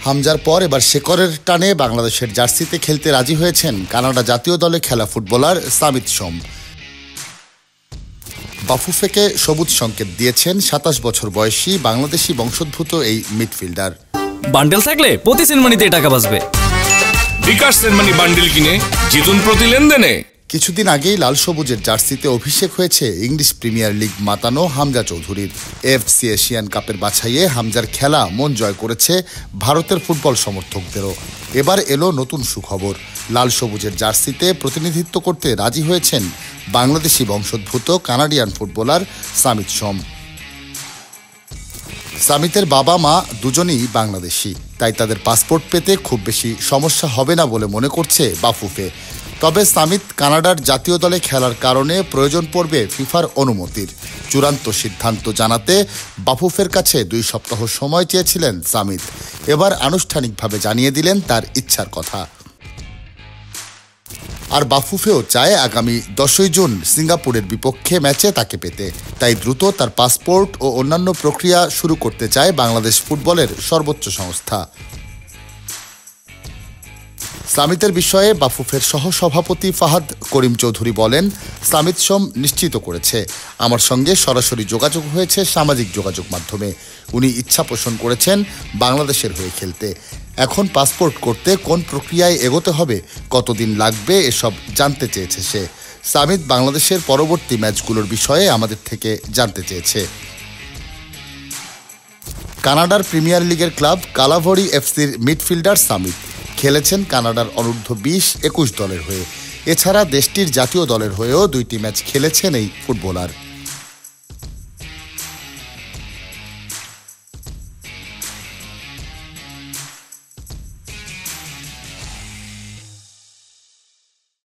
হামজার পর এবার শেকরের টানে বাংলাদেশের জার্সিতে খেলতে রাজি হয়েছেন কানাডা জাতীয় দলে খেলা ফুটবলার সামিত সোম। বাফুফেকে সবুজ সংকেত দিয়েছেন ২৭ বছর বয়সী বাংলাদেশি বংশোদ্ভূত এই মিডফিল্ডার। বান্ডেল থাকলে প্রতি সেনমানিতে টাকা বাঁচবে। বিকাশ সেনমানি বান্ডেল কিনে জিতুন প্রতি লেনদেনে। কিছুদিন আগেই লাল সবুজের জার্সিতে অভিষেক হয়েছে ইংলিশ প্রিমিয়ার লিগ মাতানো হামজা চৌধুরীর। এফসি এশিয়ান কাপের বাছাইয়ে হামজার খেলা মন জয় করেছে ভারতের ফুটবল সমর্থকদেরও। এবার এলো নতুন সুখবর, লাল সবুজের জার্সিতে প্রতিনিধিত্ব করতে রাজি হয়েছেন বাংলাদেশি বংশোদ্ভূত কানাডিয়ান ফুটবলার সামিত সোম। সামিতের বাবা মা দুজনেই বাংলাদেশি, তাই তাদের পাসপোর্ট পেতে খুব বেশি সমস্যা হবে না বলে মনে করছে বাফুফে। তবে সামিত কানাডার জাতীয় দলে খেলার কারণে প্রয়োজন পড়বে ফিফার অনুমতির। চূড়ান্ত সিদ্ধান্ত জানাতে বাফুফের কাছে ২ সপ্তাহ সময় চেয়েছিলেন সামিত। এবার আনুষ্ঠানিকভাবে জানিয়ে দিলেন তার ইচ্ছার কথা। আর বাফুফেও চায় আগামী ১০ই জুন সিঙ্গাপুরের বিপক্ষে ম্যাচে তাকে পেতে, তাই দ্রুত তার পাসপোর্ট ও অন্যান্য প্রক্রিয়া শুরু করতে চায় বাংলাদেশ ফুটবলের সর্বোচ্চ সংস্থা। সামিতের বিষয়ে বাফুফের সহসভাপতি ফাহাদ করিম চৌধুরী বলেন, সামিত সোম নিশ্চিত করেছে, আমার সঙ্গে সরাসরি যোগাযোগ হয়েছে সামাজিক যোগাযোগ মাধ্যমে। উনি ইচ্ছা পোষণ করেছেন বাংলাদেশের হয়ে খেলতে। এখন পাসপোর্ট করতে কোন প্রক্রিয়ায় এগোতে হবে, কতদিন লাগবে, এসব জানতে চেয়েছে সে। সামিত বাংলাদেশের পরবর্তী ম্যাচগুলোর বিষয়ে আমাদের থেকে জানতে চেয়েছে। কানাডার প্রিমিয়ার লিগের ক্লাব কালাভরি এফসির মিডফিল্ডার সামিত খেলেছেন কানাডার অনূর্ধ্ব ২০-২১ দলের হয়ে। এছাড়া দেশটির জাতীয় দলের হয়েও ২টি ম্যাচ খেলেছেন এই ফুটবলার।